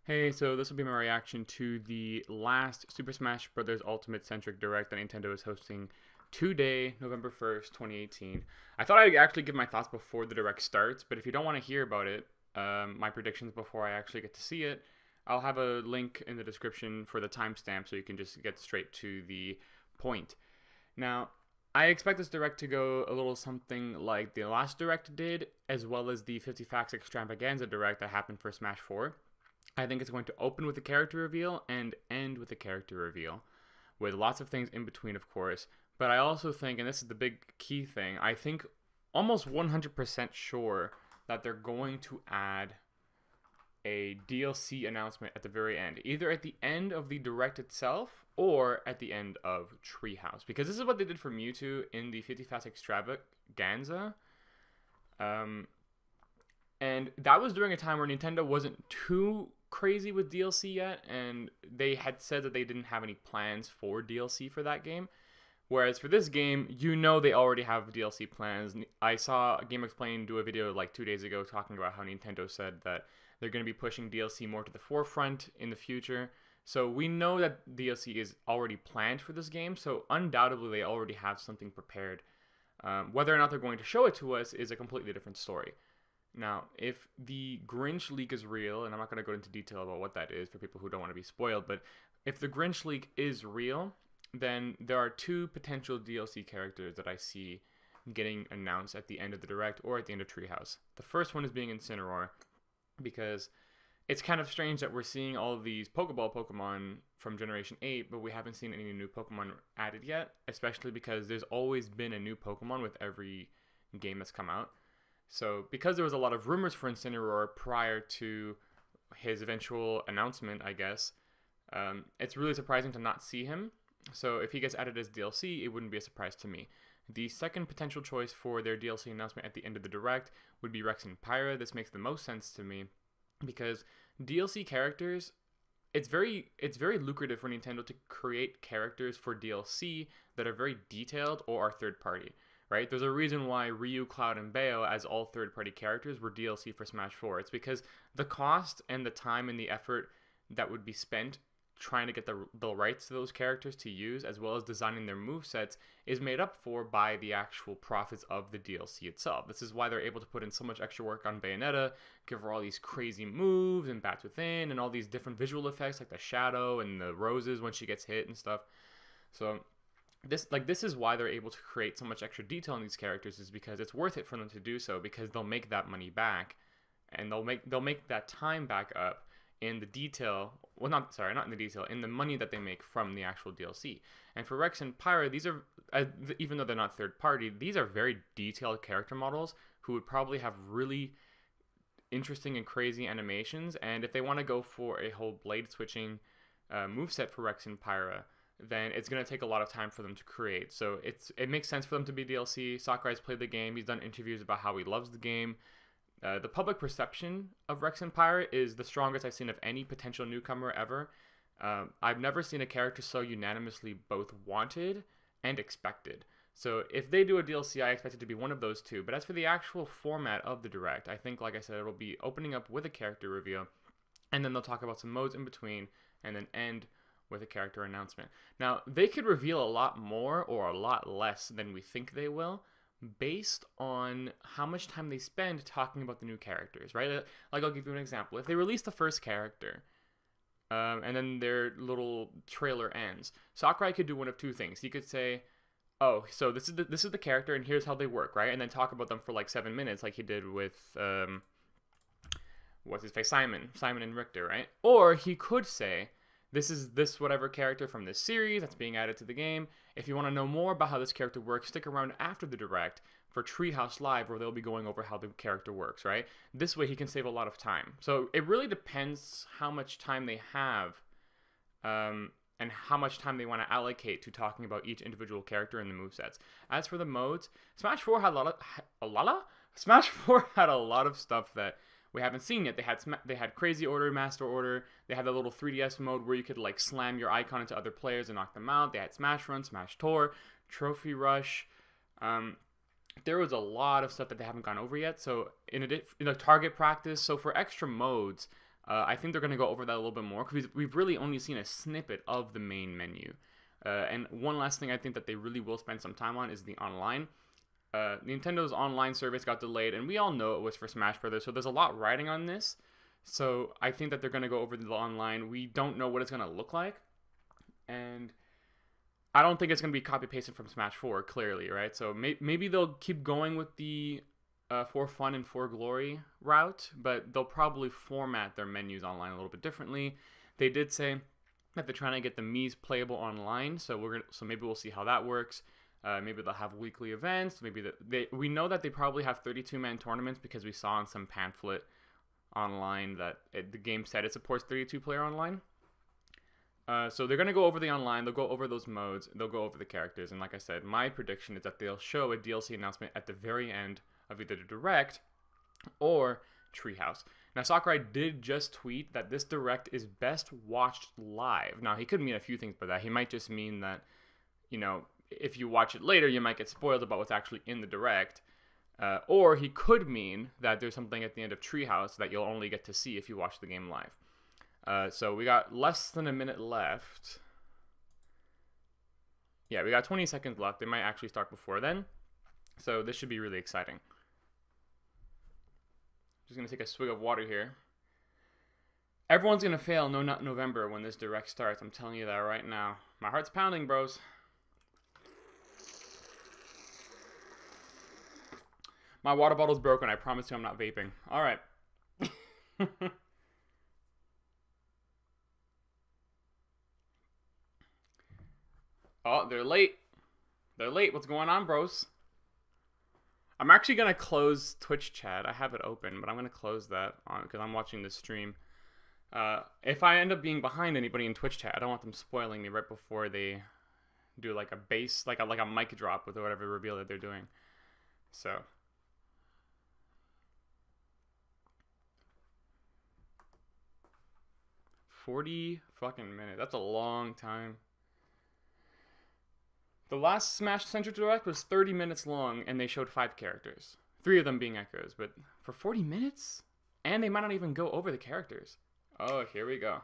Hey, so this will be my reaction to the last Super Smash Bros. Ultimate Centric Direct that Nintendo is hosting today, November 1st, 2018. I thought I'd actually give my thoughts before the Direct starts, but if you don't want to hear about it, my predictions before I actually get to see it, I'll have a link in the description for the timestamp so you can just get straight to the point. Now, I expect this Direct to go a little something like the last Direct did, as well as the 50 Facts Extravaganza Direct that happened for Smash 4. I think it's going to open with a character reveal and end with a character reveal, with lots of things in between, of course. But I also think, and this is the big key thing, I think almost 100% sure that they're going to add a DLC announcement at the very end, either at the end of the Direct itself or at the end of Treehouse, because this is what they did for Mewtwo in the 50 Fast Extravaganza. And that was during a time where Nintendo wasn't too crazy with DLC yet, and they had said that they didn't have any plans for DLC for that game. Whereas for this game, you know they already have DLC plans. I saw Game Explain do a video like 2 days ago talking about how Nintendo said that they're going to be pushing DLC more to the forefront in the future. So we know that DLC is already planned for this game, so undoubtedly they already have something prepared. Whether or not they're going to show it to us is a completely different story. Now, if the Grinch leak is real, and I'm not going to go into detail about what that is for people who don't want to be spoiled, but if the Grinch leak is real, then there are two potential DLC characters that I see getting announced at the end of the Direct or at the end of Treehouse. The first one is being Incineroar, because it's kind of strange that we're seeing all of these Pokeball Pokemon from Generation 8, but we haven't seen any new Pokemon added yet, especially because there's always been a new Pokemon with every game that's come out. So because there was a lot of rumors for Incineroar prior to his eventual announcement, I guess, it's really surprising to not see him. So if he gets added as DLC, it wouldn't be a surprise to me. The second potential choice for their DLC announcement at the end of the Direct would be Rex and Pyra. This makes the most sense to me because DLC characters, it's very lucrative for Nintendo to create characters for DLC that are very detailed or are third party. Right? There's a reason why Ryu, Cloud, and Bayo, as all third-party characters, were DLC for Smash 4. It's because the cost and the time and the effort that would be spent trying to get the rights to those characters to use, as well as designing their movesets, is made up for by the actual profits of the DLC itself. This is why they're able to put in so much extra work on Bayonetta, give her all these crazy moves and Bats Within, and all these different visual effects like the shadow and the roses when she gets hit and stuff. So this is why they're able to create so much extra detail in these characters, is because it's worth it for them to do so, because they'll make that money back, and they'll make that time back up in the detail. Well, not in the detail, in the money that they make from the actual DLC. And for Rex and Pyra, these are even though they're not third party, these are very detailed character models who would probably have really interesting and crazy animations. And if they want to go for a whole blade switching moveset for Rex and Pyra, then it's going to take a lot of time for them to create. So it makes sense for them to be DLC. Sakurai's played the game. He's done interviews about how he loves the game. The public perception of Rex and Pyra is the strongest I've seen of any potential newcomer ever. I've never seen a character so unanimously both wanted and expected. So if they do a DLC, I expect it to be one of those two. But as for the actual format of the Direct, I think, like I said, it'll be opening up with a character reveal, and then they'll talk about some modes in between, and then end with a character announcement. Now, they could reveal a lot more or a lot less than we think they will, based on how much time they spend talking about the new characters, right? Like, I'll give you an example. If they release the first character, and then their little trailer ends, Sakurai could do one of two things. He could say, oh, so this is the character, and here's how they work, right? And then talk about them for like 7 minutes, like he did with what's his face, Simon and Richter, right? Or he could say, this is this whatever character from this series that's being added to the game. If you want to know more about how this character works, stick around after the Direct for Treehouse Live, where they'll be going over how the character works, right? This way he can save a lot of time. So it really depends how much time they have, and how much time they want to allocate to talking about each individual character and the movesets. As for the modes, Smash 4 had Smash 4 had a lot of stuff that we haven't seen yet. They had Crazy Order, Master Order. They had the little 3DS mode where you could like slam your icon into other players and knock them out. They had Smash Run, Smash Tour, Trophy Rush. There was a lot of stuff that they haven't gone over yet. So in a target practice. So for extra modes, I think they're going to go over that a little bit more because we've really only seen a snippet of the main menu. And one last thing I think that they really will spend some time on is the online. Nintendo's online service got delayed, and we all know it was for Smash Brothers, so there's a lot riding on this. So I think that they're going to go over the online. We don't know what it's going to look like, and I don't think it's going to be copy-pasted from Smash 4, clearly, right? So maybe they'll keep going with the for fun and for glory route, but they'll probably format their menus online a little bit differently. They did say that they're trying to get the Mii's playable online, so maybe we'll see how that works. Maybe they'll have weekly events. Maybe we know that they probably have 32-man tournaments because we saw in some pamphlet online that the game said it supports 32-player online. So they're going to go over the online. They'll go over those modes. They'll go over the characters. And like I said, my prediction is that they'll show a DLC announcement at the very end of either the Direct or Treehouse. Now, Sakurai did just tweet that this Direct is best watched live. Now, he could mean a few things by that. He might just mean that, if you watch it later, you might get spoiled about what's actually in the Direct. Or he could mean that there's something at the end of Treehouse that you'll only get to see if you watch the game live. So we got less than a minute left. Yeah, we got 20 seconds left. They might actually start before then. So this should be really exciting. Just going to take a swig of water here. Everyone's going to fail No Nut November when this Direct starts. I'm telling you that right now. My heart's pounding, bros. My water bottle's broken. I promise you I'm not vaping. All right. Oh, they're late. They're late. What's going on, bros? I'm actually going to close Twitch chat. I have it open, but I'm going to close that on because I'm watching this stream. If I end up being behind anybody in Twitch chat, I don't want them spoiling me right before they do like a base, like a mic drop with whatever reveal that they're doing. So. $40 fucking minutes. That's a long time. The last Smash Central Direct was 30 minutes long, and they showed 5 characters. 3 of them being Echoes, but for 40 minutes? And they might not even go over the characters. Oh, here we go.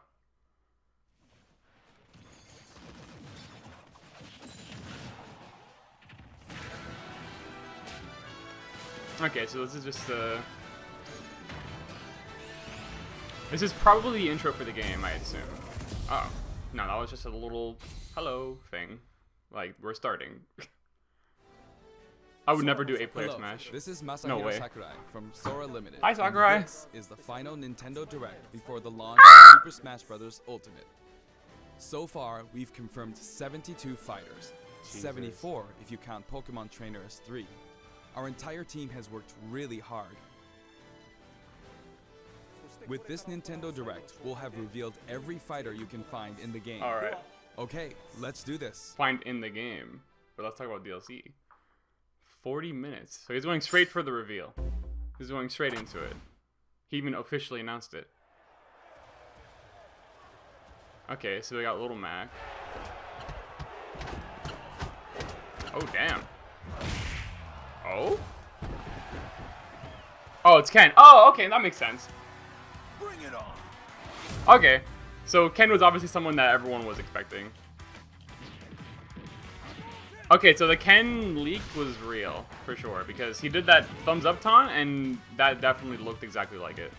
Okay, so this is just this is probably the intro for the game, I assume. Oh, no, that was just a little hello thing. Like, we're starting. I would never do 8-player Smash. This is Masahiro No way. Sakurai from Sora Limited. Hi, Sakurai. And this is the final Nintendo Direct before the launch of Super Smash Bros. Ultimate. So far, we've confirmed 72 fighters. Jesus. 74 if you count Pokemon Trainer as 3. Our entire team has worked really hard. With this Nintendo Direct, we'll have revealed every fighter you can find in the game. Alright. Okay, let's do this. Find in the game. But let's talk about DLC. 40 minutes. So he's going straight for the reveal. He's going straight into it. He even officially announced it. Okay, so we got Little Mac. Oh, damn. Oh? Oh, it's Ken. Oh, okay, that makes sense. Bring it on. Okay, so Ken was obviously someone that everyone was expecting. Okay, so the Ken leak was real, for sure, because he did that thumbs up taunt, and that definitely looked exactly like it.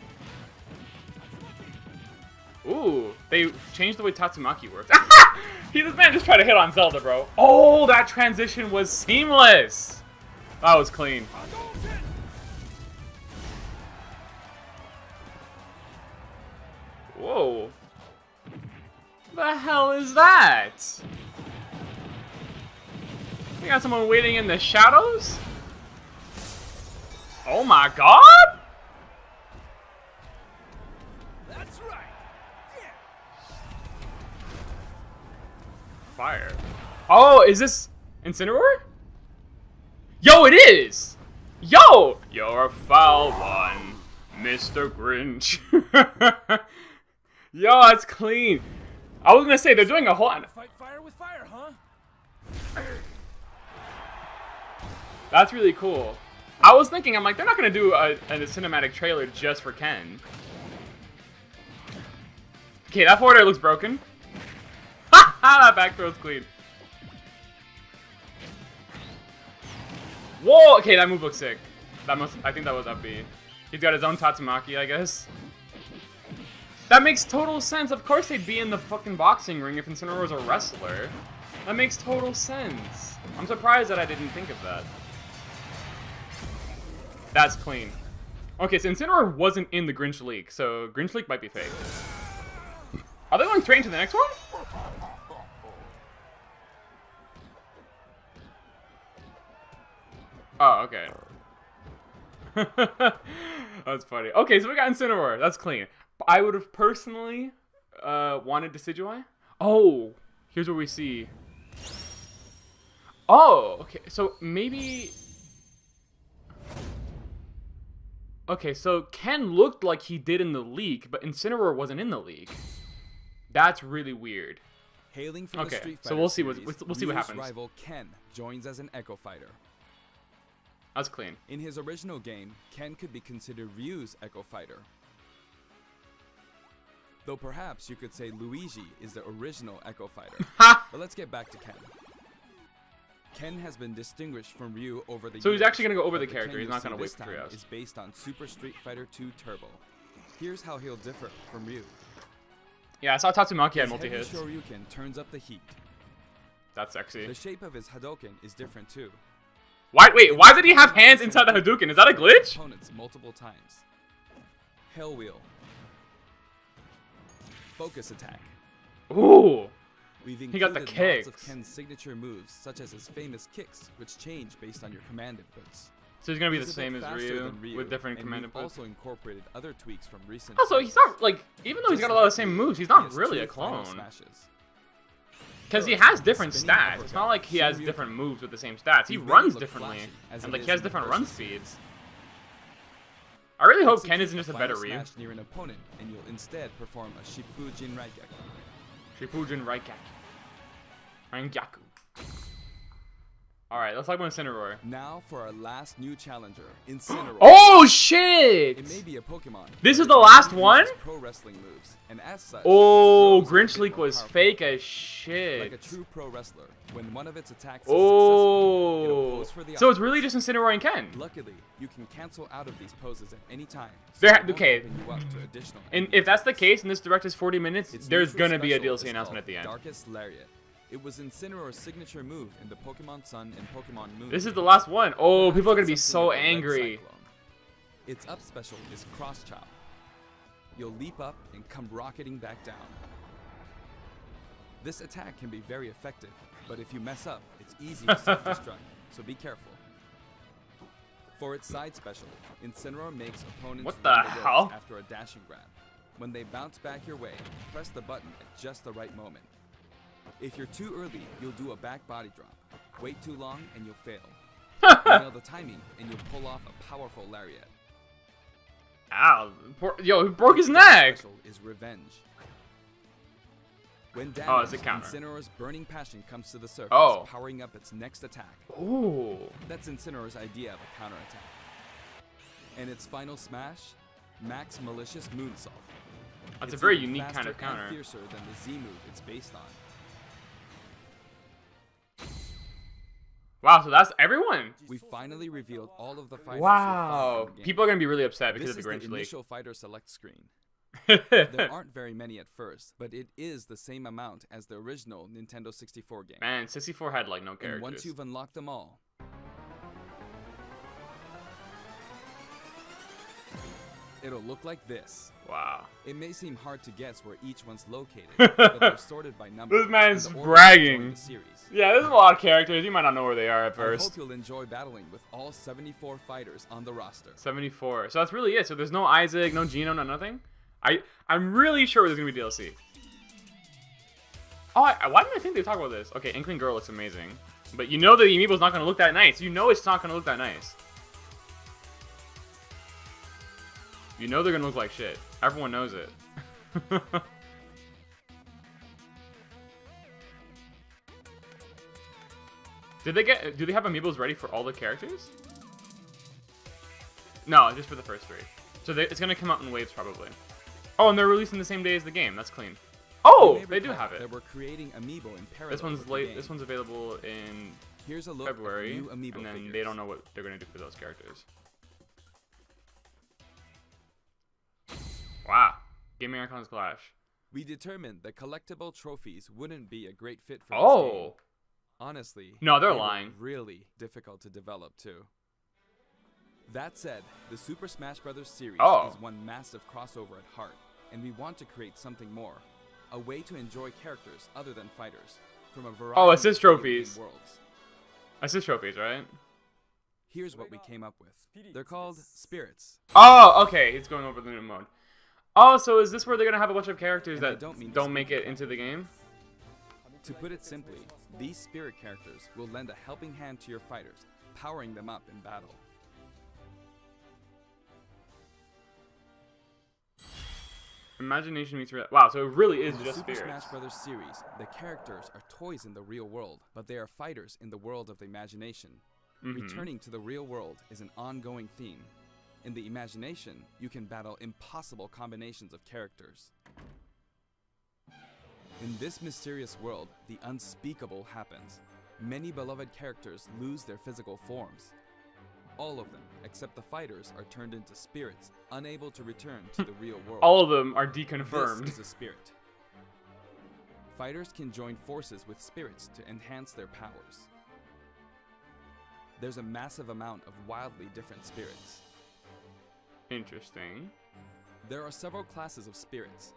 Ooh, they changed the way Tatsumaki works. This man just tried to hit on Zelda, bro. Oh, that transition was seamless. That was clean. Whoa. The hell is that? We got someone waiting in the shadows? Oh my god! That's right. Yeah. Fire. Oh, is this Incineroar? Yo, it is! Yo! You're a foul one, Mr. Grinch. Yo, that's clean. I was gonna say, they're doing a whole... Fight fire with fire, huh? That's really cool. I was thinking, I'm like, they're not gonna do a cinematic trailer just for Ken. Okay, that forward air looks broken. Ha ha! That back throw's clean. Whoa! Okay, that move looks sick. I think that was up B. He's got his own Tatsumaki, I guess. That makes total sense. Of course they'd be in the fucking boxing ring if Incineroar was a wrestler. That makes total sense. I'm surprised that I didn't think of that. That's clean. Okay, so Incineroar wasn't in the Grinch League, so Grinch League might be fake. Are they going straight into the next one? Oh, okay. That's funny. Okay, so we got Incineroar. That's clean. I would have personally wanted Decidueye. Oh, here's what we see. Oh, okay. So maybe... Okay, so Ken looked like he did in the league, but Incineroar wasn't in the league. That's really weird. Hailing from the Street Fighter so we'll see series, we'll see what Ryu's happens. rival Ken joins as an Echo Fighter. That's clean. In his original game, Ken could be considered Ryu's Echo Fighter. Though perhaps you could say Luigi is the original Echo Fighter. But let's get back to Ken. Ken has been distinguished from Ryu over the years. So he's actually going to go over the but character. He's Ken not you going to see wait for this 3 time hours. is based on Super Street Fighter 2 Turbo. Here's how he'll differ from Ryu. Yeah, I saw Tatsumaki had His multi-hits. heavy Shoryuken turns up the heat. That's sexy. The shape of his Hadouken is different too. Wait, why did he have hands inside the Hadouken? Is that a glitch? Opponents multiple times. Hell Wheel. Focus attack. Ooh. We've He got the included kicks. lots of Ken's signature moves, such as his famous kicks, which change based on your command inputs. So he's going to be He's the a bit same as faster Ryu, than with different and command we've inputs. also incorporated other tweaks from recent. Also, he's not, like, even though he's got a lot of the same moves, he's not really a clone. Because he has different stats. It's not like he has different moves with the same stats. He runs differently, and like he has different run speeds. I really hope Ken isn't just a better Ryu. Smash near an opponent, and you'll instead perform a Shippujin Raikyaku. Shippujin Raikyaku. Alright, let's talk about Incineroar. Now for our last new challenger, Incineroar. Oh shit! It may be a Pokemon. This is but the it last uses one? Pro wrestling moves, and as such, Oh, its throws are a Grinch bit Leak more was powerful. fake as shit. Like a true pro wrestler, when one of its attacks is Oh, successful, it'll pose for the so it's opponent. really just Incineroar and Ken. Luckily, you can cancel out of these poses at any time. There- it won't okay. open you up to additional And enemies. if that's the case, and this direct is 40 minutes, Its there's neutral gonna be a special DLC is announcement at the called end. Darkest Lariat. It was Incineroar's signature move in the Pokemon Sun and Pokemon Moon. This is the games. last one. Oh, Perhaps people are gonna it's be something so like a red angry. cyclone. Its up special is Cross Chop. You'll leap up and come rocketing back down. This attack can be very effective, but if you mess up, it's easy to self-destruct, so be careful. For its side special, Incineroar makes opponents What the run ropes hell? after a dashing grab. When they bounce back your way, press the button at just the right moment. If you're too early, you'll do a back body drop. Wait too long and you'll fail. Nail the timing and you'll pull off a powerful lariat. Ow. Yo, he broke his Its dark neck. special is Revenge. When Oh, it's damaged, a counter. Incineroar's burning passion comes to the surface, Oh. powering up its next attack. Ooh. That's Incineroar's idea of a counterattack. And its final smash, Max Malicious Moonsault. That's a It's very even unique kind faster of counter. and fiercer than the Z move it's based on. Wow, so that's everyone. We finally revealed all of the fighters. Wow. People are gonna be really upset because This of is the Grinch the League. initial fighter select screen. There aren't very many at first, but it is the same amount as the original Nintendo 64 game. Man, 64 had like no And characters. once you've unlocked them all, it'll look like this. Wow. It may seem hard to guess where each one's located, but they're sorted by number. This man's in the order bragging. they joined the series. Yeah, there's a lot of characters. You might not know where they are at I first. hope you'll enjoy battling with all 74 fighters on the roster. 74. So that's really it. So there's no Isaac, no Geno, no nothing. I'm really sure there's gonna be DLC. Oh, why didn't I think they'd talk about this? Okay, Inkling Girl looks amazing, but you know the amiibo's not gonna look that nice. You know it's not gonna look that nice. You know they're gonna look like shit. Everyone knows it. Do they have amiibos ready for all the characters? No, just for the first 3. So it's gonna come out in waves probably. Oh, and they're releasing the same day as the game. That's clean. You Oh, may they do recall have it. that we're creating amiibo in parallel This one's with the late. game. This one's available in Here's a look at February, new amiibo and then figures. they don't know what they're gonna do for those characters. Wow, gaming icons clash. We determined that collectible trophies wouldn't be a great fit for this game. Oh, Honestly, no, they're they were lying. really difficult to develop too. That said, the Super Smash Bros. Series Oh. is one massive crossover at heart, and we want to create something more. A way to enjoy characters other than fighters, from a variety Oh, assist of video trophies. game worlds. Assist trophies, right? Here's what we came up with. They're called spirits. Oh, okay. It's going over the new mode. Oh, so is this where they're gonna have a bunch of characters And I that don't mean to don't make speak it for into the game? To put it simply, these spirit characters will lend a helping hand to your fighters, powering them up in battle. Imagination meets reality. Wow, so it really is In the just Super spirits. Smash Bros. Series, the characters are toys in the real world, but they are fighters in the world of the imagination. Mhm. Returning to the real world is an ongoing theme. In the imagination, you can battle impossible combinations of characters. In this mysterious world, the unspeakable happens. Many beloved characters lose their physical forms. All of them, except the fighters, are turned into spirits, unable to return to the real world. All of them are deconfirmed. This is a spirit. Fighters can join forces with spirits to enhance their powers. There's a massive amount of wildly different spirits. Interesting. There are several classes of spirits.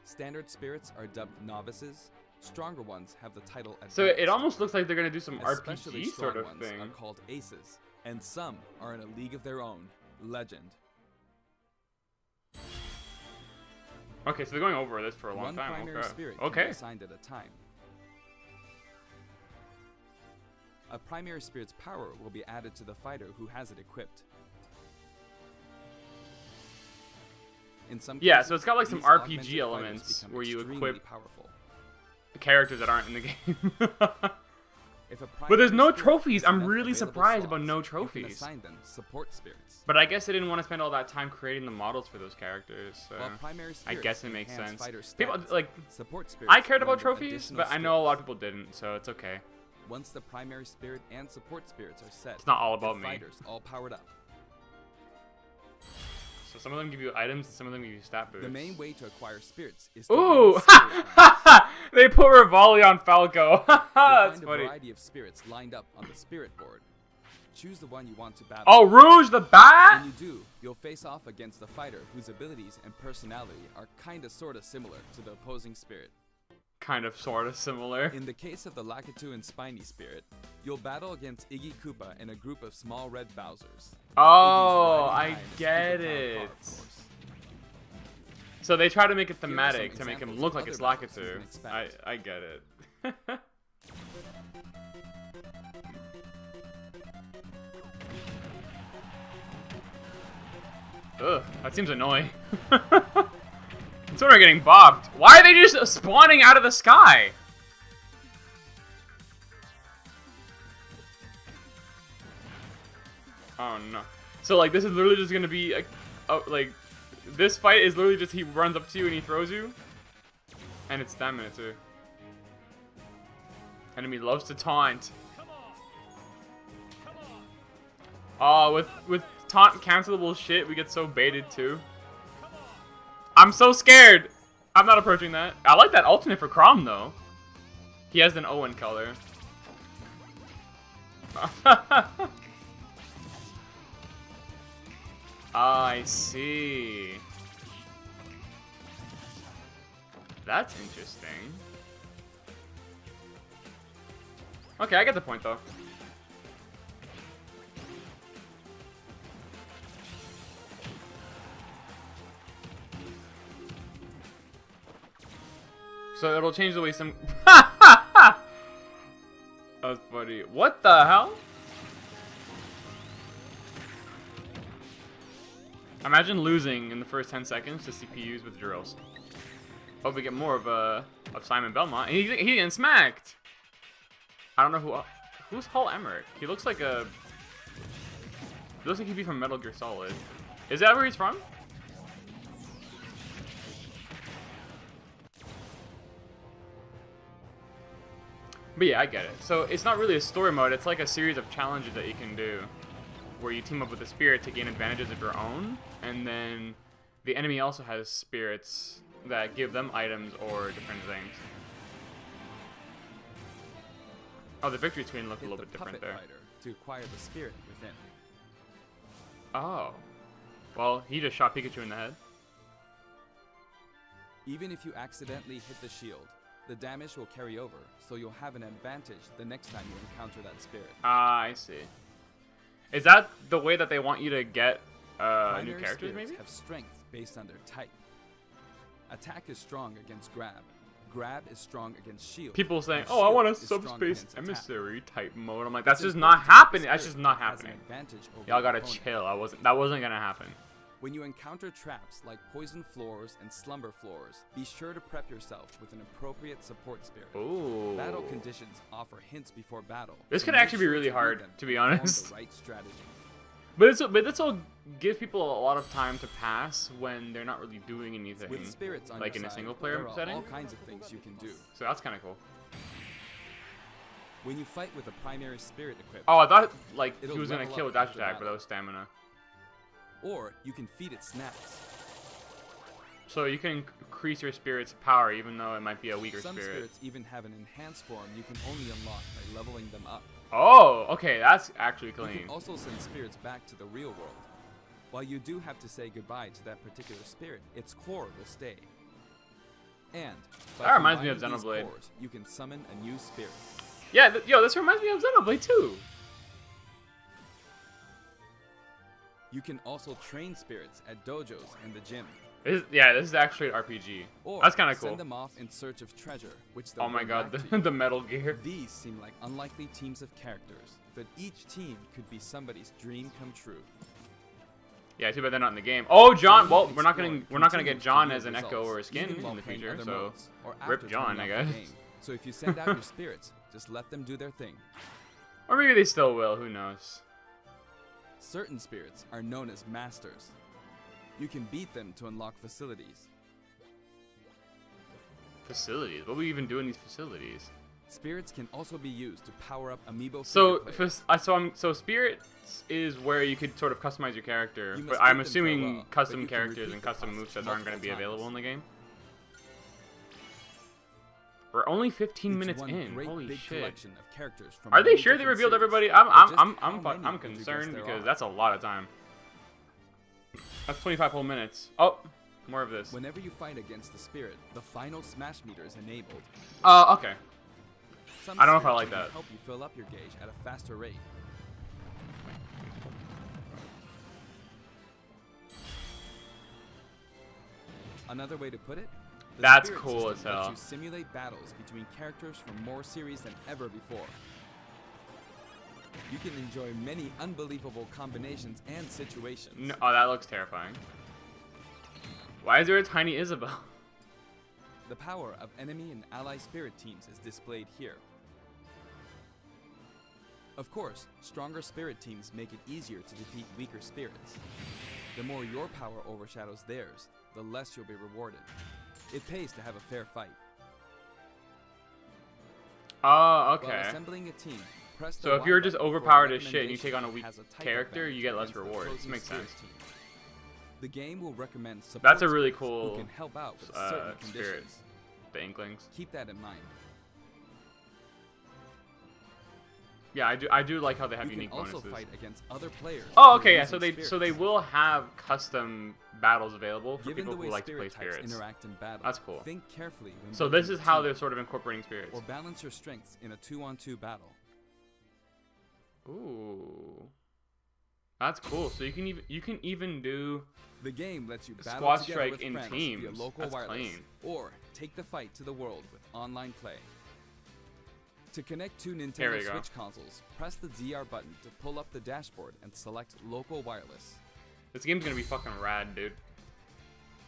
Standard spirits are dubbed novices. Stronger ones have the title advanced. So it almost looks like they're gonna do some Especially RPG strong sort of ones thing. are called aces, and some are in a league of their own, legend. Okay, so they're going over this for a long One time. primary Okay. spirit can be Okay. assigned at a time. A primary spirit's power will be added to the fighter who has it equipped. In some Yeah, cases, so it's got like some these RPG augmented elements fighters become where you extremely equip powerful. characters that aren't in the game. If a But there's primary no spirit trophies. has I'm enough really available surprised about slots, no you can trophies. assign them support spirits. But I guess they didn't want to spend all that time creating the models for those characters. So While primary I spirits guess it makes enhance sense. fighter People stats, like support spirits I cared about render trophies, additional but I know a lot of skills. people didn't, so it's okay. Once the primary spirit and support spirits are set, It's not all the about me. fighters all powered up. So some of them give you items, and some of them give you stat boosts. The main way to acquire spirits is to Ooh! win spirit rounds. They put Rivali on Falco. You'll That's find a funny. variety of spirits lined up on the spirit board. Choose the one you want to battle. Oh, Rouge the Bat? When you do, you'll face off against a fighter whose abilities and personality are kinda sorta similar to the opposing spirit. Kind of, sort of similar. In the case of the Lakitu and Spiny spirit, you'll battle against Iggy Koopa and a group of small red Bowsers. Oh, Iggy's I riding high in a get superpowered car, it. of course. So they try to make it Here are some thematic to make him examples look of like it's other battles you Lakitu. can expect. I get it. Ugh, that seems annoying. It's sort of getting bopped. Why are they just spawning out of the sky? Oh no. So like this is literally just gonna be like this fight is literally just he runs up to you and he throws you, and it's stamina too. Enemy loves to taunt. Oh, with taunt cancelable shit, we get so baited too. I'm so scared. I'm not approaching that. I like that alternate for Chrom though. He has an Owen color. I see. That's interesting. Okay, I get the point though. So it'll change the way some... That's funny. What the hell? Imagine losing in the first 10 seconds to CPUs with drills. Hope we get more of Simon Belmont. And he's getting smacked. I don't know who's Hull Emmerich. He looks like he'd be from Metal Gear Solid. Is that where he's from? But yeah, I get it. So it's not really a story mode. It's like a series of challenges that you can do, where you team up with a spirit to gain advantages of your own, and then the enemy also has spirits that give them items or different things. Oh, the victory screen looked a little bit different there. Fighter to acquire the spirit within. Oh. Well, he just shot Pikachu in the head. Even if you accidentally hit the shield, the damage will carry over, so you'll have an advantage the next time you encounter that spirit. Ah, I see. Is that the way that they want you to get new Primary characters, spirits maybe? have strength based on their type. Attack is strong against grab. Grab is strong against shield. People saying, and "Oh, I want a shield is strong subspace against attack. emissary type mode." I'm like, that's It's just not important to happening. pick a That's just spirit not that has an happening. advantage over Y'all your gotta opponent. chill. That wasn't gonna happen. When you encounter traps like poison floors and slumber floors, be sure to prep yourself with an appropriate support spirit. Ooh. Battle conditions offer hints before battle. This so could make actually be sure really to read hard, them to be and form honest. The right strategy. But this will give people a lot of time to pass when they're not really doing anything. With spirits on like your in a side, single player there are setting. all kinds of things you can do. So that's kind of cool. When you fight with a primary spirit equipped, Oh, I thought like It'll he was gonna level kill up dash after attack, but battle. that was stamina. or you can feed it snacks. So you can increase your spirit's power even though it might be a weaker Some spirit. spirits even have an enhanced form you can only unlock by leveling them up. Oh, okay, that's actually You clean. can also send spirits back to the real world. While you do have to say goodbye to that particular spirit, its core will stay. And by That reminds me of combining these Xenoblade. cores, you can summon a new spirit. Yeah, yo, this reminds me of Xenoblade too. You can also train spirits at dojos and the gym. This is actually an RPG. Or That's kind of cool. send them off in search of treasure, which they'll Oh my bring god, back to the, you. the Metal Gear. These seem like unlikely teams of characters, but each team could be somebody's dream come true. Yeah, too bad they're not in the game. Oh, John. Well, Team we're not gonna Explorer get continues to John yield as an Echo results, or a skin even while in the playing future. other So modes, or rip after John, turning I off the guess. game. So if you send out your spirits, just let them do their thing. Or maybe they still will. Who knows? Certain spirits are known as masters. You can beat them to unlock facilities. Facilities. What would we even do in these facilities? Spirits can also be used to power up amiibo So, figure players. so spirits is where you could sort of customize your character, You but must I'm beat them assuming farewell, but custom you can characters repeat and the custom process movesets aren't going to be multiple available in times. the game. We're only 15 It's minutes one in. great Holy big shit! collection of characters from Are they many sure they different revealed series. everybody? But just how many I'm would you guess concerned there because are? that's a lot of time. That's 25 whole minutes. Oh, more of this. Whenever you fight against the spirit, the final smash meter is enabled. Okay. Some I don't know if I spirits like even that. help you fill up your gauge at a faster rate. Another way to put it, the That's spirit cool system as lets hell. you simulate battles between characters from more series than ever before. You can enjoy many unbelievable combinations and situations. No, oh, that looks terrifying. Why is there a tiny Isabel? The power of enemy and ally spirit teams is displayed here. Of course, stronger spirit teams make it easier to defeat weaker spirits. The more your power overshadows theirs, the less you'll be rewarded. It pays to have a fair fight. Oh, While okay. assembling a team, press the So if Y you're just button for a overpowered as shit and you take on a recommendation weak that has a type character, advantage you get less against the rewards. closest Makes spirit sense. team. The game will recommend support That's a really spirits cool, who can help out with spirit. certain conditions. The Inklings. Keep that in mind. Yeah, I do like how they have You can unique also bonuses. fight against other players. Oh, who are okay, yeah. using So they spirits. will have custom battles available for Given people the way who like to play spirit types spirits. interact in battle, That's cool. think carefully when So building this your is how team, they're sort of incorporating spirits. or balance your strengths in a 2-on-2 battle. Ooh, that's cool. So you can even do The game lets you battle Squad together strike with in friends teams. via local That's wireless, clean. or take the fight to the world with online play. To connect two Here we Nintendo go. Switch consoles, press the ZR button to pull up the dashboard and select local wireless. this game's gonna be fucking rad, dude.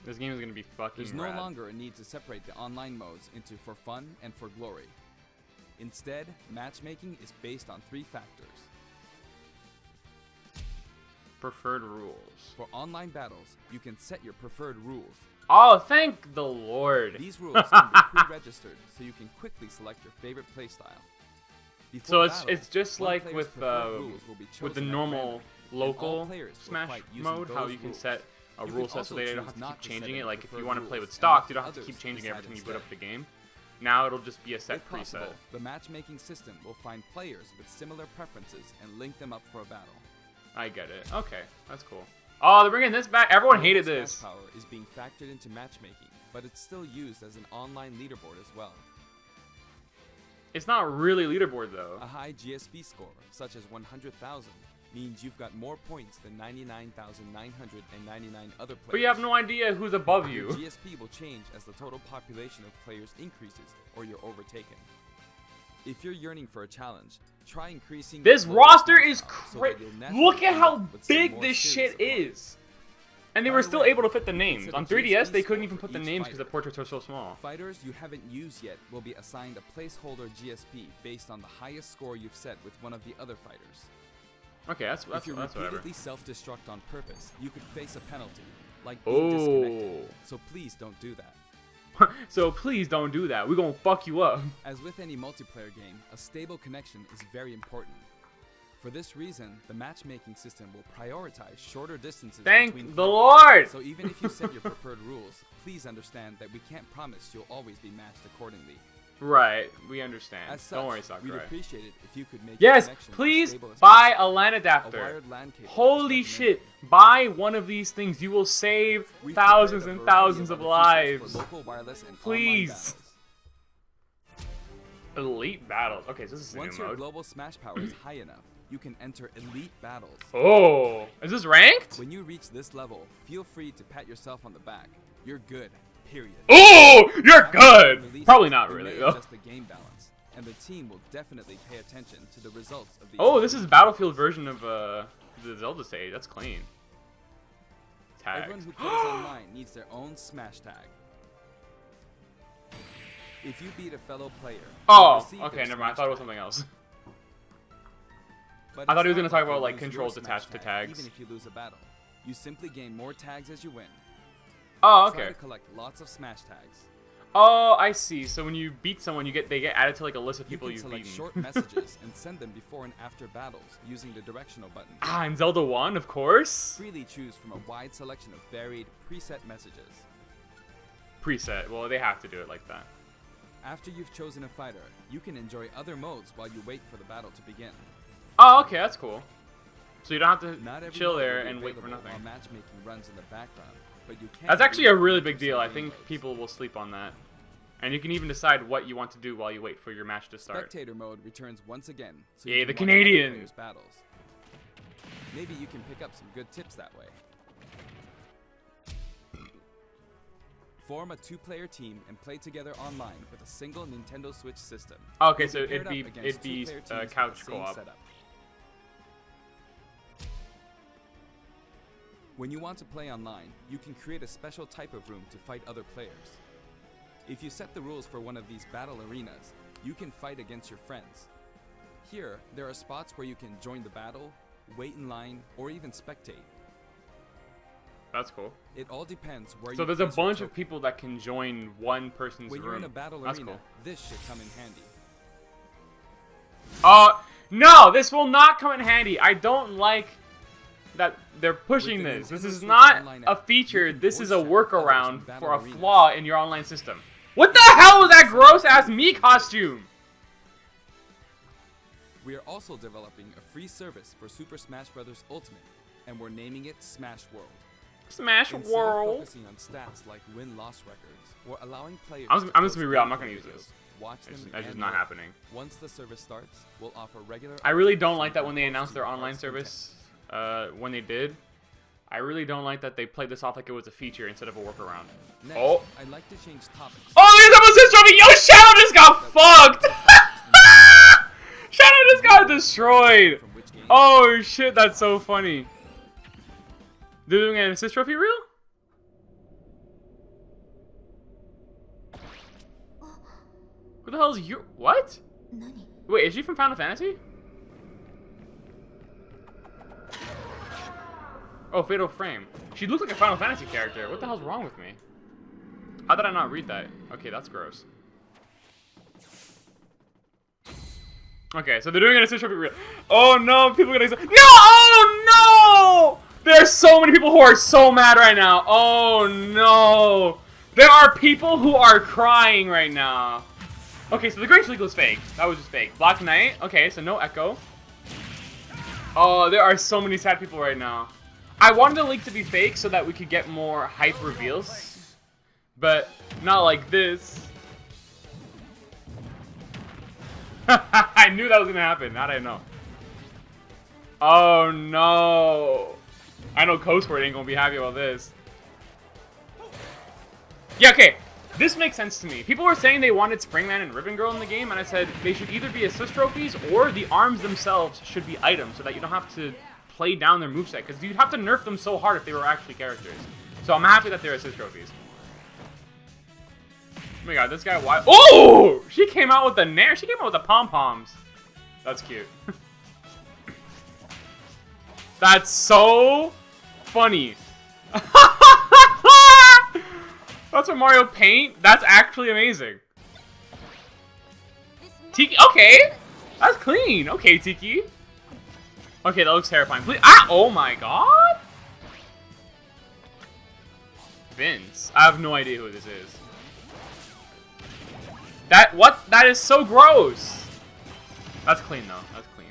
This game is gonna be fucking There's no rad. longer a need to separate the online modes into for fun and for glory. Instead, matchmaking is based on 3 factors. Preferred rules. For online battles, you can set your preferred rules. Oh, thank the Lord. These rules can be pre-registered, so you can quickly select your favorite playstyle. So Before it's just one like player's with preferred rules will be with the chosen at normal random, and all local players will Smash fight using mode, how those you can rules. set a You rule can set so also they don't choose have to not keep to changing set it. any Like if you preferred want to play rules with and stock, let you don't have to others keep changing decide every time you boot instead. up the game. Now it'll just be a set If possible, preset. the matchmaking system will find players with similar preferences and link them up for a battle. I get it. Okay, that's cool. Oh, they're bringing this back. Everyone hated Global this. Smash Power is being factored into matchmaking, but it's still used as an online leaderboard as well. It's not really leaderboard though. A high GSP score, such as 100,000, means you've got more points than 99,999 other players. But you have no idea who's above Your you. GSP will change as the total population of players increases or you're overtaken. If you're yearning for a challenge, try increasing This your global roster smash is power so crazy. that you'll naturally Look at end how up with some big more this serious shit opponents. is. And they By were the still way, able to fit the you names. consider On GSP 3DS, they couldn't score even for put the each names because the fighter. portraits are so small. Fighters you haven't used yet will be assigned a placeholder GSP based on the highest score you've set with one of the other fighters. Okay, that's If you whatever. repeatedly self-destruct on purpose, you could face a penalty, like being disconnected. Oh. So please don't do that. So please don't do that. We're gonna fuck you up. As with any multiplayer game, a stable connection is very important. For this reason, the matchmaking system will prioritize shorter distances Thank between the players. Lord. So even if you set your preferred rules, please understand that we can't promise you'll always be matched accordingly. Right, we understand. As such, Don't worry, we'd Sakurai. appreciate it if you could make your Yes, connection as please stable as buy possible. a LAN A adapter. wired LAN cable is Holy recommended. shit! Buy one of these things. You will save We've thousands prepared a and variety thousands of other features lives. for local wireless and online Please. battles. Elite battles. Okay, so this is a Once new your mode. global smash power is high enough, you can enter elite battles. Oh, is this ranked? When you reach this level, feel free to pat yourself on the back. You're good. Period. Oh, you're After good. releases, Probably not you really may though. adjust the game balance, and the team will definitely pay attention to the results of the. Oh, this is Battlefield version of the Zelda stage. That's clean. Everyone Tags. who plays online needs their own smash tag. If you beat a fellow player, Oh, you'll receive okay, their never mind. I smash thought it was tag. something else. But I thought it's he was not gonna talk you'll about, like, lose your controls smash attached to tag, tags. Even if you lose a battle, you simply gain more tags as you win. Oh, Try okay. to collect lots of smash tags. Oh, I see. So when you beat someone, they get added to like a list of You people can you've select beaten. short messages and send them before and after battles using the directional button. Ah, in Zelda 1, of course. Freely choose from a wide selection of varied preset messages. Preset. Well, they have to do it like that. After you've chosen a fighter, you can enjoy other modes while you wait for the battle to begin. Oh, okay, that's cool. So you don't have to Not every chill mode there will be and wait for available nothing. while matchmaking runs in the background, but you can That's actually do a it really for big deal. some I game think modes. people will sleep on that. And you can even decide what you want to do while you wait for your match to start. Spectator mode returns once again, so Yay, you the can watch other Canadian. players' battles. Maybe you can pick up some good tips that way. Form a two-player team and play together online with a single Nintendo Switch system. Okay, You'll so paired it'd be up against two-player teams with couch the same co-op. setup. When you want to play online, you can create a special type of room to fight other players. If you set the rules for one of these battle arenas, you can fight against your friends. Here, there are spots where you can join the battle, wait in line, or even spectate. That's cool. It all depends where So you there's a place your bunch of token. people that can join one person's When room. you're in a battle That's arena, cool. this should come in handy. No, this will not come in handy. I don't like that they're pushing With the this. This Nintendo is Switch not Online a app, feature. you can This voice is a chat with others in workaround battle for a arenas. flaw in your online system. What the hell was that gross ass me costume? We are also developing a free service for Super Smash Bros. Ultimate, and we're naming it Smash World. Smash Instead of World. focusing on stats like win-loss records, we're allowing players I'm to just gonna post be real. I'm not gameplay gonna use videos, this. Watch them, That's just and not more. happening. Once the service starts, we'll offer regular. I really updates don't so like you that can when they post announced their your online heart's content. service. When they did, I really don't like that they played this off like it was a feature instead of a workaround. Next, Oh. I'd like to change topics. Oh, there's a assist trophy. Yo, Shadow just got fucked. Shadow just got destroyed. From which game? Oh shit, that's so funny. They're doing an assist trophy reel? Who the hell is you? What? 何 Wait, is she from Final Fantasy? Oh, Fatal Frame. She looks like a Final Fantasy character. What the hell's wrong with me? How did I not read that? Okay, that's gross. Okay, so they're doing it as a trophy reel. Oh no, people are gonna no! Oh no! There are so many people who are so mad right now. Oh no! There are people who are crying right now. Okay, so the Grinch League was fake. That was just fake. Black Knight. Okay, so no Echo. Oh, there are so many sad people right now. I wanted the leak to be fake so that we could get more hype reveals, but not like this. I knew that was gonna happen. How did I know? Oh no! I know Coastword ain't gonna be happy about this. Yeah, okay. This makes sense to me. People were saying they wanted Springman and Ribbon Girl in the game, and I said they should either be assist trophies or the arms themselves should be items so that you don't have to play down their moveset, because you'd have to nerf them so hard if they were actually characters. So I'm happy that they're assist trophies. Oh my god, this guy, why? Oh! She came out with the nair. She came out with the pom-poms. That's cute. That's so funny. That's from Mario Paint? That's actually amazing. Tiki, okay. That's clean. Okay, Tiki. Okay, that looks terrifying. Please, oh my god. Vince. I have no idea who this is. That is so gross. That's clean though. That's clean.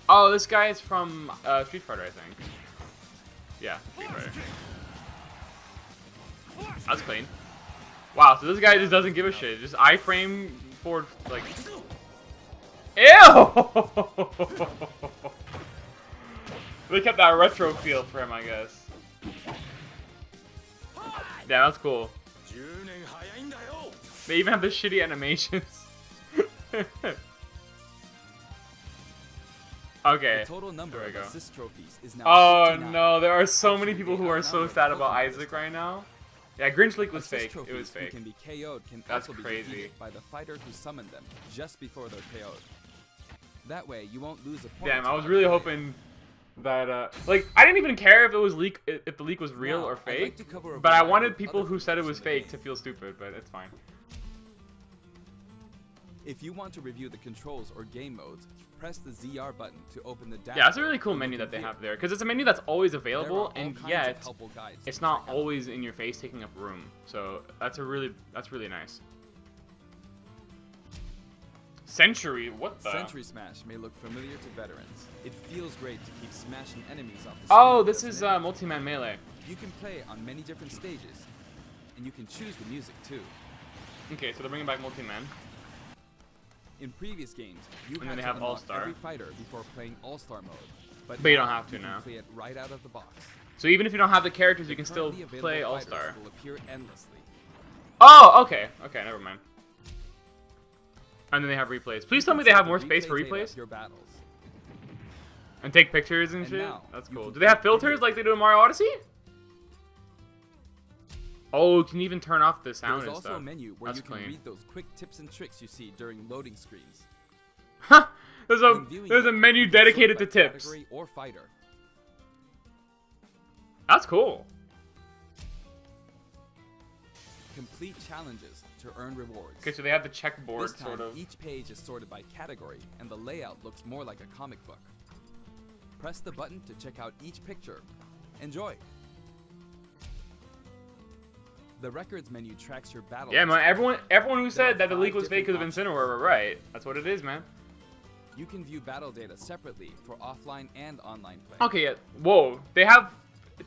Oh, this guy is from Street Fighter, I think. Yeah, Street Fighter. That's clean. Wow, so this guy just doesn't give a shit. Just iframe forward, like. Ew! They kept that retro feel for him, I guess. Yeah, that's cool. They even have the shitty animations. Okay. The total number of assist trophies is now oh 59. no, there are so many people who are so sad about Isaac right now. Yeah, Grinch League was fake. It was fake. Can be KO'd can That's also crazy. Be defeated by the fighter who summoned them just before they're KO'd. That way, you won't lose a point. Damn, I was really hoping that like I didn't even care if it was if the leak was real or fake, but I wanted people who said it was fake to feel stupid, but it's fine. If you want to review the controls or game modes, press the ZR button to open the dashboard. Yeah, that's a really cool menu that they have there, because it's a menu that's always available, and yet it's not always in your face taking up room. So that's really nice. Century, what the? Century Smash may look familiar to veterans. It feels great to keep smashing enemies off the screen. Oh, this is multi-man melee. You can play on many different stages, and you can choose the music too. Okay, so they're bringing back multi-man. In previous games, you And then had they to have unlock All-Star. every fighter before playing All-Star mode. But you now don't have to you can now. play it right out of the box. So even if you don't have the characters, you can The still currently play available All-Star. fighters will appear endlessly. Oh, okay. Okay, never mind. And then they have replays. Please tell me they have more space for Replay data replays? of your battles. And take pictures and And shit? now, That's you cool. can Do they have take filters videos. like they do in Mario Odyssey? Oh, you can even turn off the sound There's and also stuff. a menu where That's you can clean. read those quick tips and tricks you see during loading screens. Huh! There's When viewing a them, menu you can sort dedicated by to tips. category or fighter. That's cool. Complete challenges to earn rewards. Okay, so they have the checkboard, This time, sort of. each page is sorted by category, and the layout looks more like a comic book. Press the button to check out each picture. Enjoy! The records menu tracks your battle. Yeah, man. history. Everyone who There said are that the leak 5 was fake because of different Incineroar were right. That's what it is, man. You can view battle data separately for offline and online play. Okay, yeah. Whoa. They have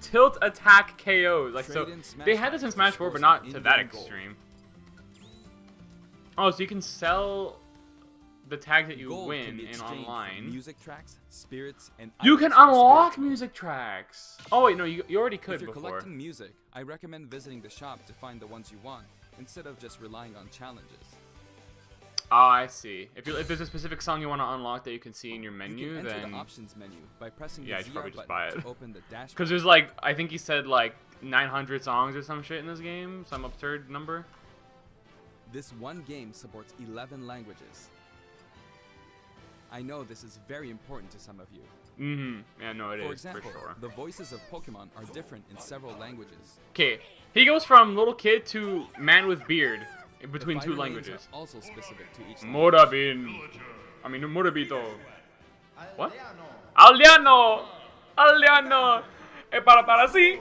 tilt attack KOs. Like, so Trade in Smash they had this in Bros. Smash to 4, score but some not to that in-game gold. extreme. Oh, so you can sell the tags that you Gold can win be in exchanged for online. music tracks, spirits, and You items can for unlock spirit mode. music tracks. Oh wait, no, you already If could you're before. collecting music, I recommend visiting the shop to find the ones you want, instead of just relying on challenges. Oh, I see. If there's a specific song you want to unlock that you can see in your You menu, can enter then the options menu by pressing Yeah, I the should ZR probably just button buy it. to open the dashboard. because there's like I think he said like 900 songs or some shit in this game, some absurd number. This one game supports 11 languages. I know this is very important to some of you. Mm-hmm. Yeah, no, it For is example, for sure. the voices of Pokemon are different in several languages. Okay, he goes from little kid to man with beard. between The two fighter names languages. are also specific to each language. Morabin. I mean, Morabito. What? Aldeano! Aldeano! E para si.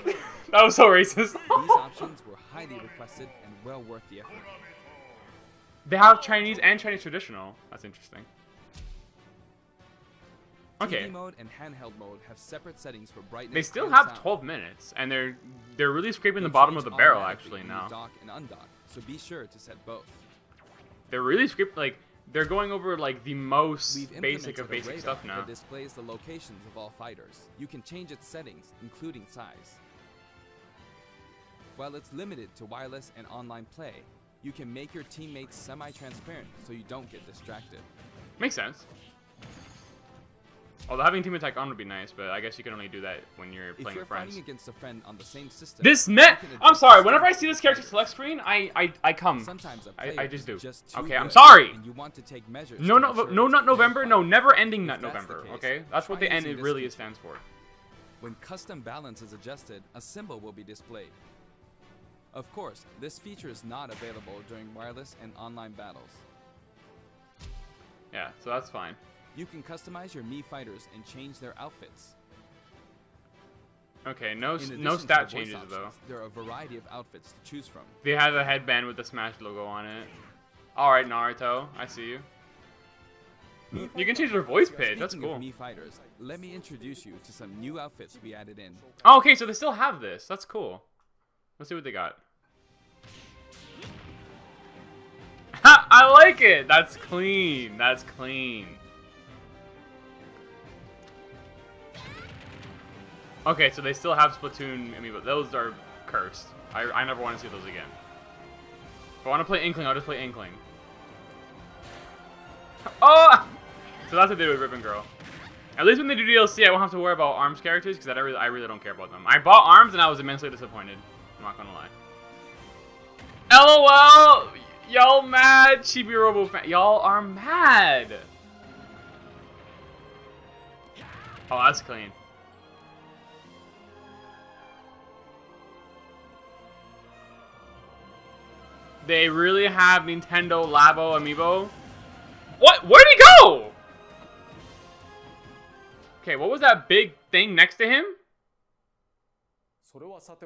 That was so racist. These options were highly requested and well worth the effort. They have Chinese and Chinese traditional. That's interesting. Okay. TV mode and handheld mode have separate settings for brightness. They still and have sound. 12 minutes, and they're really scraping the They bottom change of the barrel automatically actually when you now. dock and undock, so be sure to set both. They're really they're going over like the most We've basic implemented of a basic radar stuff now. that displays the locations of all fighters. You can change its settings, including size. While it's limited to wireless and online play, you can make your teammates semi-transparent so you don't get distracted. Makes sense. Although having team attack on would be nice, but I guess you can only do that when you're If playing you're with friends. fighting against a friend on the same system, This you net. can I'm adjust sorry. the Whenever I strength see of this character fighters. select screen, I come. Sometimes a I player just is do. just too Okay, I'm good, sorry. and you want to take measures No, to no, ensure no, it's not fair November. fight. No, never ending If nut that's the November. case, Okay, that's what try the N using this really feature. stands for. When custom balance is adjusted, a symbol will be displayed. Of course, this feature is not available during wireless and online battles. Yeah, so that's fine. You can customize your Mii fighters and change their outfits. Okay, no In addition no to stat the voice changes though. options, there are a variety of outfits to choose from. They have a headband with the Smash logo on it. All right, Naruto, I see you. You can change their voice pitch. That's Speaking cool. of Mii fighters, let me introduce you to some new outfits we added in. Oh, okay, so they still have this. That's cool. Let's see what they got. I like it. That's clean. That's clean. Okay, so they still have Splatoon amiibo. Those are cursed. I never want to see those again. If I want to play Inkling, I'll just play Inkling. Oh! So that's what they do with Ribbon Girl. At least when they do DLC, I won't have to worry about ARMS characters, because I really don't care about them. I bought ARMS and I was immensely disappointed. I'm not gonna lie. LOL! Y'all mad? Chibi Robo fan. Y'all are mad! Oh, that's clean. They really have Nintendo Labo amiibo? What? Where'd he go? Okay, what was that big thing next to him?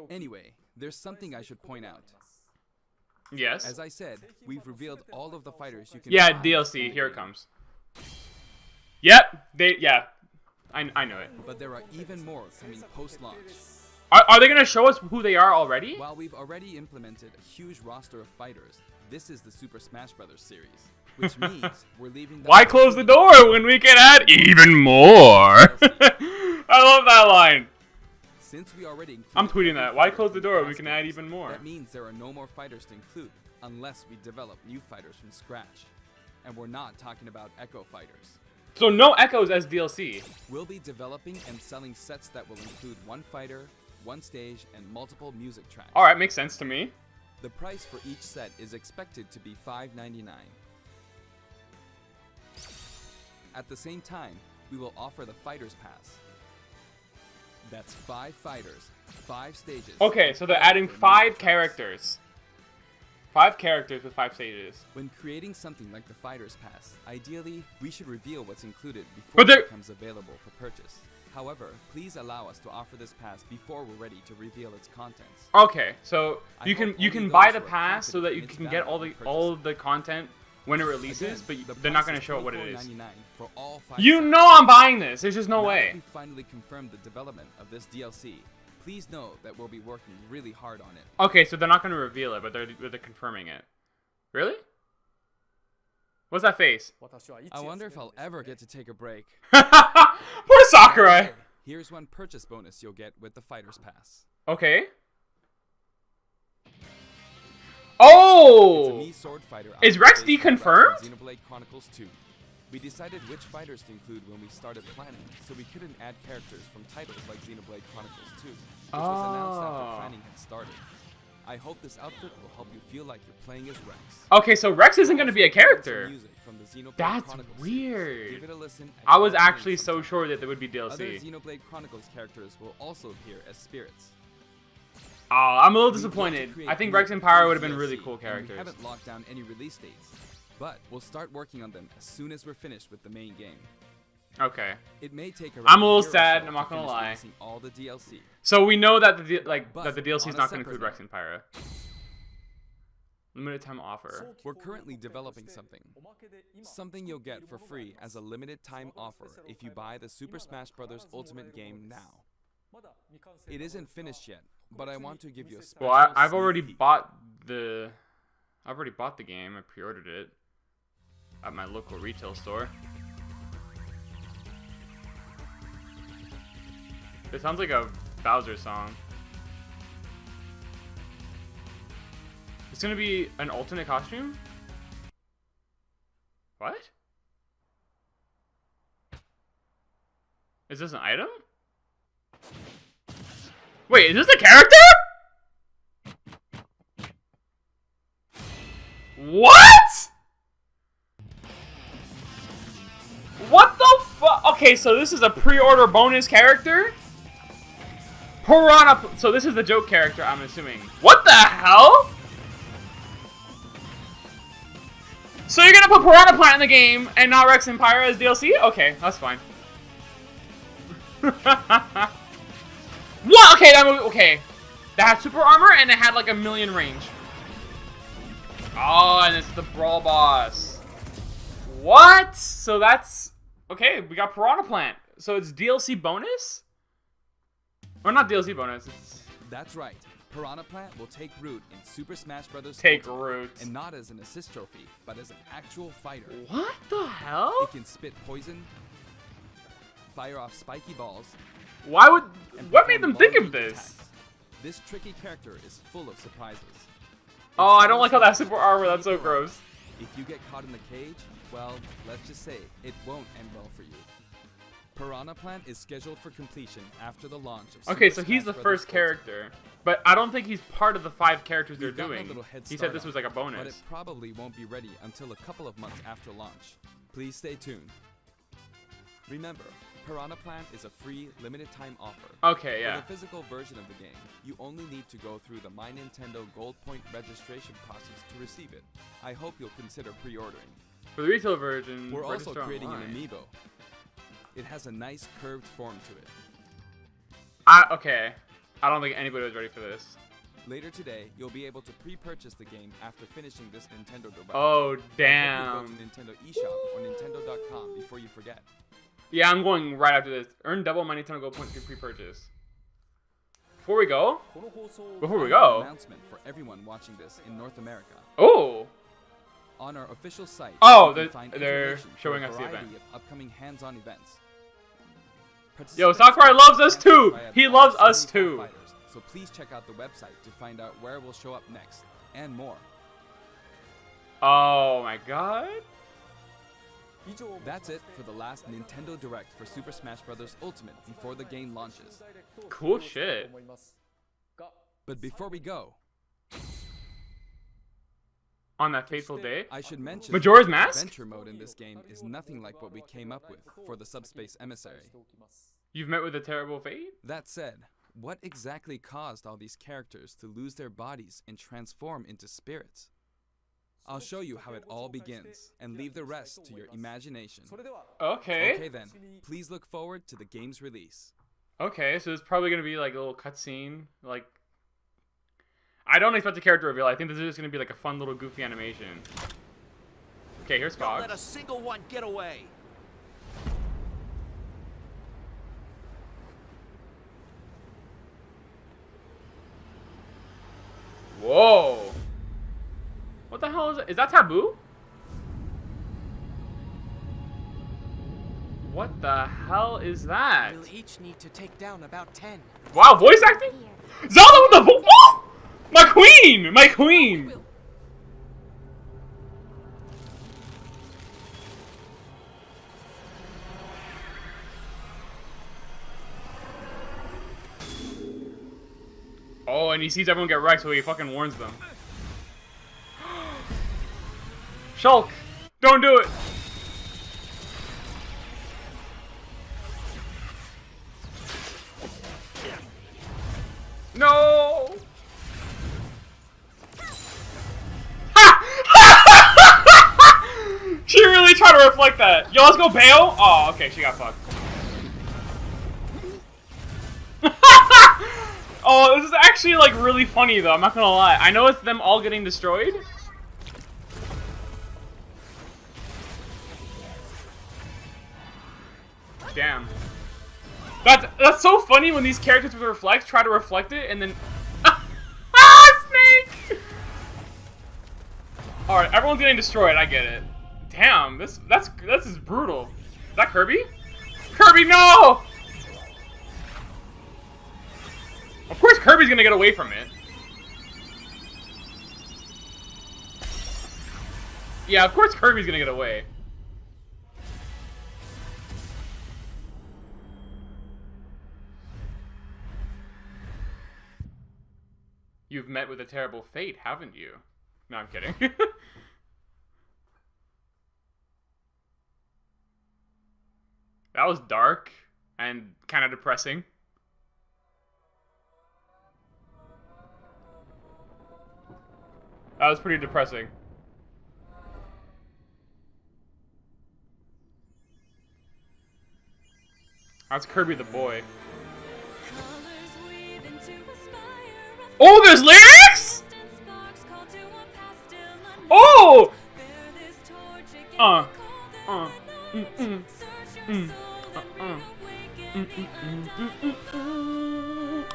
Anyway, there's something I should point out. Yes. As I said, we've revealed all of the fighters you can Yeah, buy DLC. in the Here it game. comes. Yep. Yeah. I know it. But there are even more coming post-launch. Are they gonna show us who they are already? While we've already implemented a huge roster of fighters, this is the Super Smash Bros. Series, which means we're leaving. Why close the door when we can add even more? I love that line. Since we already I'm included tweeting every that. Why fighter close from the door? We past can add games, even more. That means there are no more fighters to include, unless we develop new fighters from scratch. And we're not talking about Echo fighters. So no echoes as DLC. We'll be developing and selling sets that will include one fighter, one stage, and multiple music tracks. All right, makes sense to me. The price for each set is expected to be $5.99. At the same time, we will offer the Fighters Pass. That's 5 fighters, 5 stages. Okay, so they're adding for 5 music tracks. characters. 5 characters with 5 stages. When creating something like the Fighters Pass, ideally, we should reveal what's included before But it they're- becomes available for purchase. However, please allow us to offer this pass before we're ready to reveal its contents. Okay, so I you hope can only buy those the who are pass so that confident you in its can get all value the will all of the content when it releases, Again, but the they're not price going is to show what it is. $24.99 for all 5 You sets. know I'm buying this. There's just no Now way. that we finally confirmed the development of this DLC, please know that we'll be working really hard on it. Okay, so they're not going to reveal it, but they're confirming it. Really? What's that face? I wonder if I'll ever get to take a break. Poor Sakurai. Here's one purchase bonus you'll get with the Fighters Pass. Okay. It's a Oh! Mii Sword Fighter Is Rex outfit D based on confirmed? Xenoblade Chronicles 2. We decided which fighters to include when we started planning, so we couldn't add characters from titles like Xenoblade Chronicles 2, which was announced Oh. after planning had started. I hope this outfit will help you feel like you're playing as Rex. Okay, so Rex isn't going to be a Also includes some character. music from the Xenoblade That's Chronicles series. weird. Give it a listen and I was you'll learn actually so something. sure that there would be Other DLC. Xenoblade Chronicles characters will also appear as spirits. Oh, I'm a little We want to disappointed. create I think new Rex and Pyro cool would have been really DLC, cool and characters. We haven't locked down any release dates, but we'll start working on them as soon as we're finished with the main game. Okay. It may take around I'm a little year or sad, so I'm not to gonna finish lie. releasing all the DLC. So we know that the But that the DLC is on a not going to separate include Rex note- and Pyro. Limited time offer. We're currently developing something you'll get for free as a limited time offer if you buy the Super Smash Bros. Ultimate game now. It isn't finished yet, but I want to give you a special Well, I've sneak already peek. bought the game. I pre-ordered it at my local retail store. It sounds like a Bowser song. It's gonna be an alternate costume? What? Is this an item? Wait, is this a character? What? What the fuck? Okay, so this is a pre-order bonus character? Piranha. So this is the joke character, I'm assuming. What the hell? So you're gonna put Piranha Plant in the game and not Rex and Pyra as DLC? Okay, that's fine. What? Okay, okay. That had super armor and it had like 1,000,000 range. Oh, and it's the Brawl Boss. What? So that's okay. We got Piranha Plant. So it's DLC bonus, or not DLC bonus? It's That's right. Piranha Plant will take root in Super Smash Bros. take Ultimate, root. and not as an assist trophy, but as an actual fighter. What the hell? It can spit poison, fire off spiky balls, Why would? and What made them perform think of long-range this? attacks. This tricky character is full of surprises. Oh, I don't like how that super armor. That's so gross. If you get caught in the cage, well, let's just say it won't end well for you. Piranha Plant is scheduled for completion after the launch of Okay, Super so he's Smash the Bros. first Ultimate. character, but I don't think he's part of the 5 characters they're We've gotten a doing. little head He start said this on was like a it, But it bonus. probably won't be ready until a couple of months after launch. Please stay tuned. Remember, Piranha Plant is a free, limited-time offer. Okay, For yeah. the physical version of the game, you only need to go through the My Nintendo Gold Point registration process to receive it. I hope you'll consider pre-ordering. For the retail version, We're also register creating online. an amiibo. It has a nice curved form to it. Okay. I don't think anybody was ready for this. Later today, you'll be able to pre-purchase the game after finishing this Nintendo Direct. Oh, I hope damn. you go to Nintendo eShop or Nintendo.com before you forget. Yeah, I'm going right after this. Earn double my Nintendo Gold points through pre-purchase. Before we go? Before we I have an go? announcement for everyone watching this in North America. Oh! On our official site, Oh, you can they're- find they're information for showing a us the variety event. of upcoming hands-on events. Yo, Participants Sakurai loves us can too! try out He all loves us 74 too! fighters, so please check out the website to find out where we'll show up next, and more. Oh my god. That's it for the last Nintendo Direct for Super Smash Bros. Ultimate before the game launches. Cool shit. But before we go, On that fateful day? I should mention Majora's that Mask? adventure mode in this game is nothing like what we came up with for the Subspace Emissary. You've met with a terrible fate? That said, what exactly caused all these characters to lose their bodies and transform into spirits? I'll show you how it all begins, and leave the rest to your imagination. Okay. Okay then, please look forward to the game's release. Okay, so it's probably gonna be like a little cutscene. Like, I don't expect a character reveal. I think this is just gonna be like a fun little goofy animation. Okay, here's Don't let a Fox. single one get away. Whoa. What the hell is it? Is that taboo? What the hell is that? We'll each need to take down about 10. Wow, voice acting? Zelda with the oh! My queen! My queen! Oh, and he sees everyone get wrecked, so he fucking warns them. Shulk! Don't do it! No! to reflect that. Yo, let's go bail. Oh, okay, she got fucked. Oh, this is actually like really funny though. I'm not gonna lie. I know it's them all getting destroyed. Damn. That's so funny when these characters with reflect try to reflect it and then Snake. All right, everyone's getting destroyed. I get it. Damn, that's just brutal. Is that Kirby? Kirby, no! Of course Kirby's gonna get away from it. Yeah, of course Kirby's gonna get away. You've met with a terrible fate, haven't you? No, I'm kidding. That was dark and kind of depressing. That was pretty depressing. That's Kirby the boy. Oh, there's lyrics? Oh!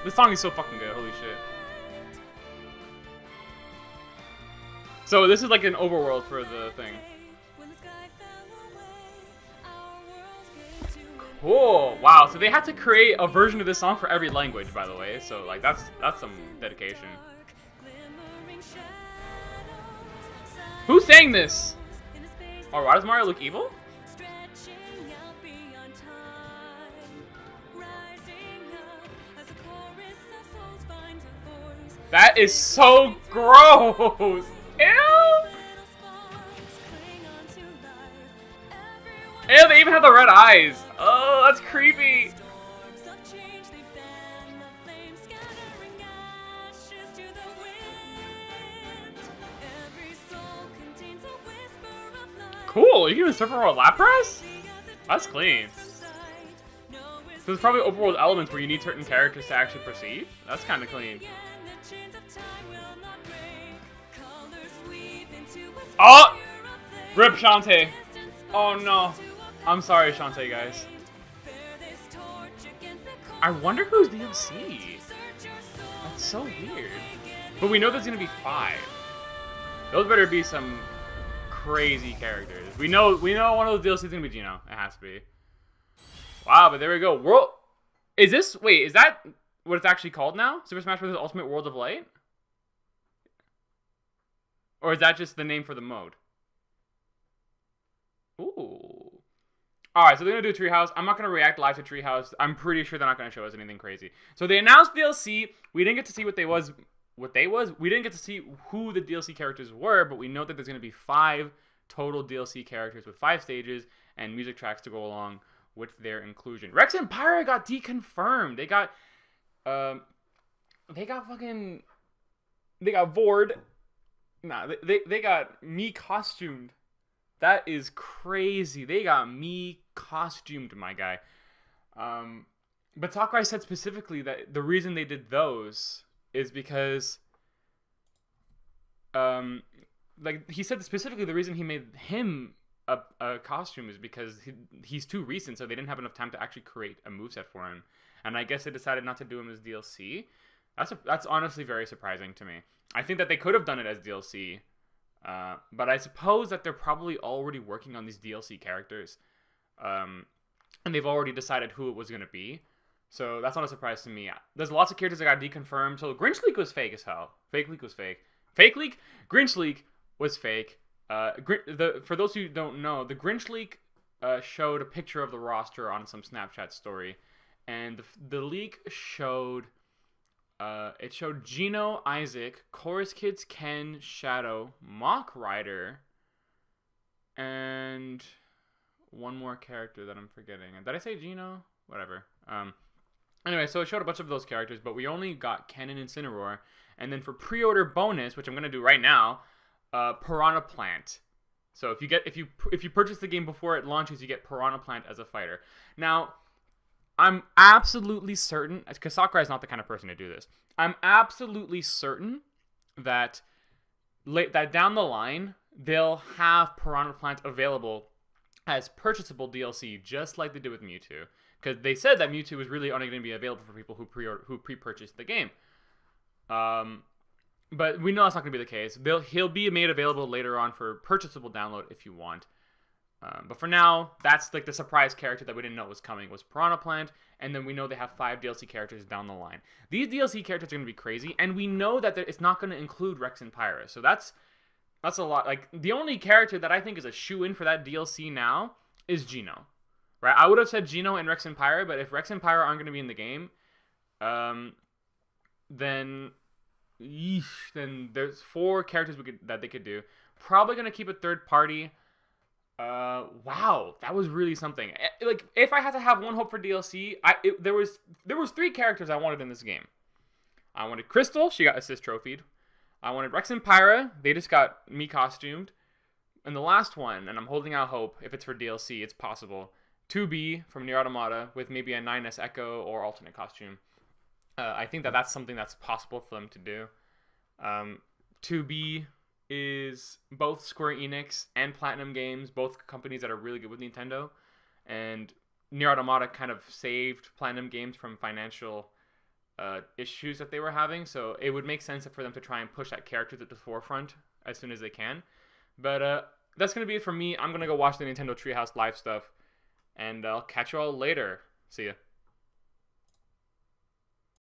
This song is so fucking good, holy shit. So this is like an overworld for the thing. Cool. Wow. So they had to create a version of this song for every language, by the way. So like that's some dedication. Who sang this? Oh, why does Mario look evil? That is so gross. Ew. Ew, they even have the red eyes. Oh, that's creepy. Cool, you can even surf over a Lapras? That's clean. So there's probably overworld elements where you need certain characters to actually proceed. That's kind of clean. Oh! Rip Shantae. Oh no. I'm sorry, Shantae, guys. I wonder who's DLC. That's so weird. But we know there's gonna be 5. Those better be some crazy characters. We know one of those DLCs is gonna be Gino. It has to be. Wow, but there we go. World. Is this? Wait, is that what it's actually called now? Super Smash Bros. Ultimate World of Light? Or is that just the name for the mode? Ooh. Alright, so they're going to do Treehouse. I'm not going to react live to Treehouse. I'm pretty sure they're not going to show us anything crazy. So they announced DLC. We didn't get to see what they was. We didn't get to see who the DLC characters were, but we know that there's going to be 5 total DLC characters with 5 stages and music tracks to go along with their inclusion. Rex and Pyra got deconfirmed. They got Vord. Nah, they got me costumed. That is crazy. They got me costumed, my guy. But Sakurai said specifically that the reason they did those is because, like he said specifically, the reason he made him a costume is because he's too recent, so they didn't have enough time to actually create a moveset for him. And I guess they decided not to do him as DLC. That's honestly very surprising to me. I think that they could have done it as DLC, but I suppose that they're probably already working on these DLC characters, and they've already decided who it was going to be. So that's not a surprise to me. There's lots of characters that got deconfirmed. So Grinch Leak was fake as hell. Fake Leak was fake. Fake Leak? Grinch Leak was fake. For those who don't know, the Grinch Leak showed a picture of the roster on some Snapchat story, and the leak showed it showed Gino, Isaac, Chorus Kids, Ken, Shadow, Mock Rider, and one more character that I'm forgetting. Did I say Gino? Whatever. Anyway, so it showed a bunch of those characters, but we only got Ken and Incineroar. And then for pre-order bonus, which I'm going to do right now, Piranha Plant. So if you purchase the game before it launches, you get Piranha Plant as a fighter. Now, I'm absolutely certain, because Sakurai is not the kind of person to do this. I'm absolutely certain that down the line they'll have Piranha Plant available as purchasable DLC, just like they did with Mewtwo. Because they said that Mewtwo was really only going to be available for people who pre-purchased the game. But we know that's not going to be the case. He'll be made available later on for purchasable download if you want. But for now, that's like the surprise character that we didn't know was coming was Piranha Plant, and then we know they have 5 DLC characters down the line. These DLC characters are going to be crazy, and we know that it's not going to include Rex and Pyra. So that's a lot. Like, the only character that I think is a shoe-in for that DLC now is Geno. Right? I would have said Geno and Rex and Pyra, but if Rex and Pyra aren't going to be in the game, then there's 4 characters that they could do. Probably going to keep a third party. Wow, that was really something. Like, if I had to have one hope for DLC, there was 3 characters I wanted in this game. I wanted Crystal, she got assist trophied. I wanted Rex and Pyra, they just got me costumed. And the last one, and I'm holding out hope, if it's for DLC, it's possible. 2B from Nier Automata with maybe a 9S Echo or alternate costume. I think that's something that's possible for them to do. 2B is both Square Enix and Platinum Games, both companies that are really good with Nintendo. And Nier Automata kind of saved Platinum Games from financial issues that they were having. So it would make sense for them to try and push that character to the forefront as soon as they can. But that's going to be it for me. I'm going to go watch the Nintendo Treehouse Live stuff. And I'll catch you all later. See ya.